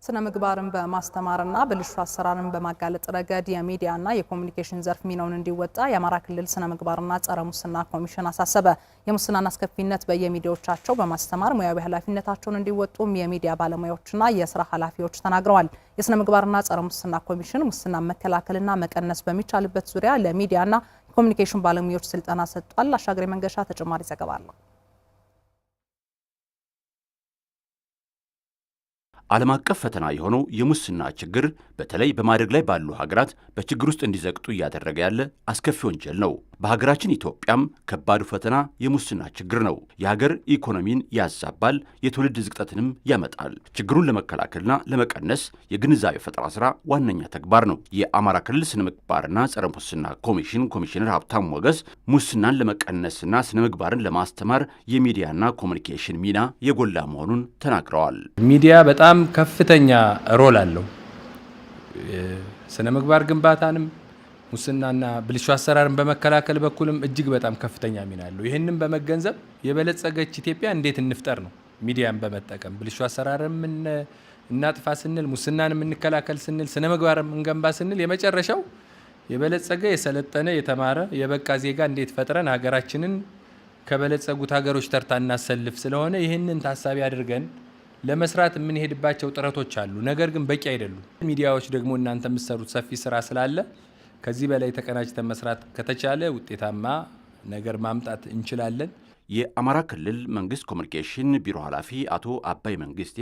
ስነ ምግባርን በማስተማርና ብልሹ አሰራርን በማጋለጥ ረገድ የሚዲያና የኮሙኒኬሽን ዘርፍ ሚናውን እንዲወጣ የአማራ ክልል ስነ ምግባርና ጸረ ሙስና ኮሚሽን አሳሰበ። የሙስናን አስከፊነት በየሚዲያዎቻቸው በማስተማር ሙያዊ ኃላፊነታቸውን እንዲወጡም የሚዲያ ባለሙያዎችና የስራ ኃላፊዎች ተናግረዋል። የስነ ምግባርና ጸረ ሙስና ኮሚሽን ሙስናን መከላከልና መቀነስ በሚቻልበት ዙሪያ ለሚዲያና የኮሙኒኬሽን ባለሙያዎች ስልጠና ሰጥቷል። አሻግሬ መንገሻ ተጨማሪ ዘገባ አለው። ዓለም አቀፍ ፈተና የሆነው የሙስና ችግር በተለይ በማደግ ላይ ባሉ ሀገራት በችግር ውስጥ እንዲዘቅጡ እያደረገ ያለ አስከፊ ወንጀል ነው። በሀገራችን ኢትዮጵያም ከባዱ ፈተና የሙስና ችግር ነው። የሀገር ኢኮኖሚን ያዛባል፣ የትውልድ ዝቅጠትንም ያመጣል። ችግሩን ለመከላከልና ለመቀነስ የግንዛቤ ፈጠራ ስራ ዋነኛ ተግባር ነው። የአማራ ክልል ስነ ምግባርና ጸረ ሙስና ኮሚሽን ኮሚሽነር ሀብታሙ ሞገስ ሙስናን ለመቀነስና ስነ ምግባርን ለማስተማር የሚዲያና ኮሙኒኬሽን ሚና የጎላ መሆኑን ተናግረዋል። ሚዲያ በጣም ከፍተኛ ሮል አለው። ስነ ምግባር ግንባታንም ሙስናና ብልሹ አሰራርን በመከላከል በኩልም እጅግ በጣም ከፍተኛ ሚና አለው። ይህንን በመገንዘብ የበለጸገች ኢትዮጵያ እንዴት እንፍጠር ነው። ሚዲያን በመጠቀም ብልሹ አሰራርን እናጥፋ ስንል፣ ሙስናን እንከላከል ስንል፣ ስነ ምግባርን እንገንባ ስንል የመጨረሻው የበለጸገ የሰለጠነ የተማረ የበቃ ዜጋ እንዴት ፈጥረን ሀገራችንን ከበለጸጉት ሀገሮች ተርታ እናሰልፍ ስለሆነ ይህንን ታሳቢ አድርገን ለመስራት የምንሄድባቸው ጥረቶች አሉ። ነገር ግን በቂ አይደሉም። ሚዲያዎች ደግሞ እናንተ የምትሰሩት ሰፊ ስራ ስላለ ከዚህ በላይ ተቀናጅተን መስራት ከተቻለ ውጤታማ ነገር ማምጣት እንችላለን። የአማራ ክልል መንግስት ኮሙኒኬሽን ቢሮ ኃላፊ አቶ አባይ መንግስቴ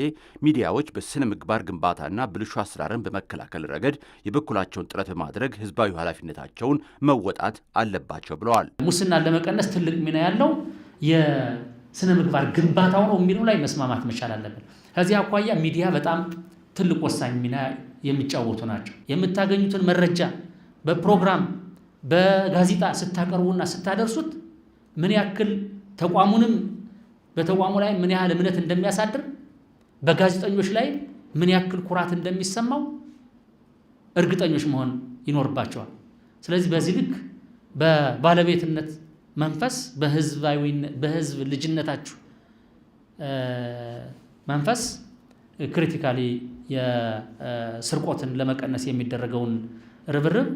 ሚዲያዎች በስነ ምግባር ግንባታና ብልሹ አሰራርን በመከላከል ረገድ የበኩላቸውን ጥረት በማድረግ ህዝባዊ ኃላፊነታቸውን መወጣት አለባቸው ብለዋል። ሙስናን ለመቀነስ ትልቅ ሚና ያለው የስነ ምግባር ግንባታው ነው የሚለው ላይ መስማማት መቻል አለብን። ከዚህ አኳያ ሚዲያ በጣም ትልቅ ወሳኝ ሚና የሚጫወቱ ናቸው። የምታገኙትን መረጃ በፕሮግራም በጋዜጣ ስታቀርቡና ስታደርሱት ምን ያክል ተቋሙንም በተቋሙ ላይ ምን ያህል እምነት እንደሚያሳድር፣ በጋዜጠኞች ላይ ምን ያክል ኩራት እንደሚሰማው እርግጠኞች መሆን ይኖርባቸዋል። ስለዚህ በዚህ ልክ በባለቤትነት መንፈስ በህዝብ ልጅነታችሁ መንፈስ ክሪቲካሊ የስርቆትን ለመቀነስ የሚደረገውን ርብርብ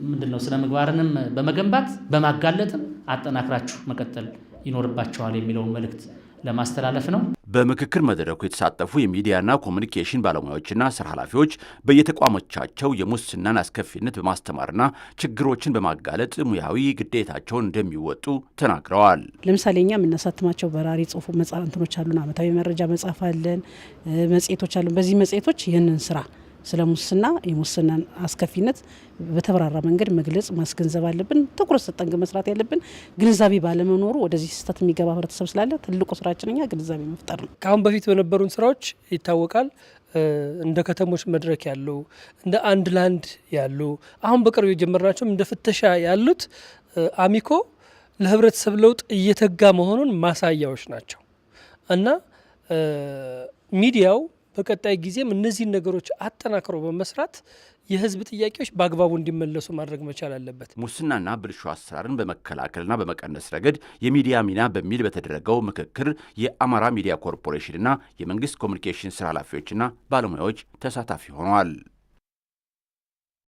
ምንድነው ስነ ምግባርንም በመገንባት በማጋለጥም አጠናክራችሁ መቀጠል ይኖርባቸዋል የሚለውን መልእክት ለማስተላለፍ ነው። በምክክር መድረኩ የተሳተፉ የሚዲያና ኮሙኒኬሽን ባለሙያዎችና ስራ ኃላፊዎች በየተቋሞቻቸው የሙስናን አስከፊነት በማስተማርና ችግሮችን በማጋለጥ ሙያዊ ግዴታቸውን እንደሚወጡ ተናግረዋል። ለምሳሌ እኛ የምናሳትማቸው በራሪ ጽሁፍ መጻንትኖች አሉን፣ አመታዊ መረጃ መጻፍ አለን፣ መጽሔቶች አሉን። በዚህ መጽሔቶች ይህንን ስራ ስለ ሙስና የሙስናን አስከፊነት በተብራራ መንገድ መግለጽ ማስገንዘብ አለብን። ትኩረት ሰጠን መስራት ያለብን ግንዛቤ ባለመኖሩ ወደዚህ ስህተት የሚገባ ህብረተሰብ ስላለ ትልቁ ስራችን እኛ ግንዛቤ መፍጠር ነው። ከአሁን በፊት በነበሩን ስራዎች ይታወቃል። እንደ ከተሞች መድረክ ያሉ፣ እንደ አንድ ላንድ ያሉ፣ አሁን በቅርቡ የጀመርናቸው እንደ ፍተሻ ያሉት አሚኮ ለህብረተሰብ ለውጥ እየተጋ መሆኑን ማሳያዎች ናቸው እና ሚዲያው በቀጣይ ጊዜም እነዚህን ነገሮች አጠናክሮ በመስራት የህዝብ ጥያቄዎች በአግባቡ እንዲመለሱ ማድረግ መቻል አለበት። ሙስናና ብልሹ አሰራርን በመከላከልና በመቀነስ ረገድ የሚዲያ ሚና በሚል በተደረገው ምክክር የአማራ ሚዲያ ኮርፖሬሽንና የመንግስት ኮሙኒኬሽን ስራ ኃላፊዎችና ባለሙያዎች ተሳታፊ ሆነዋል።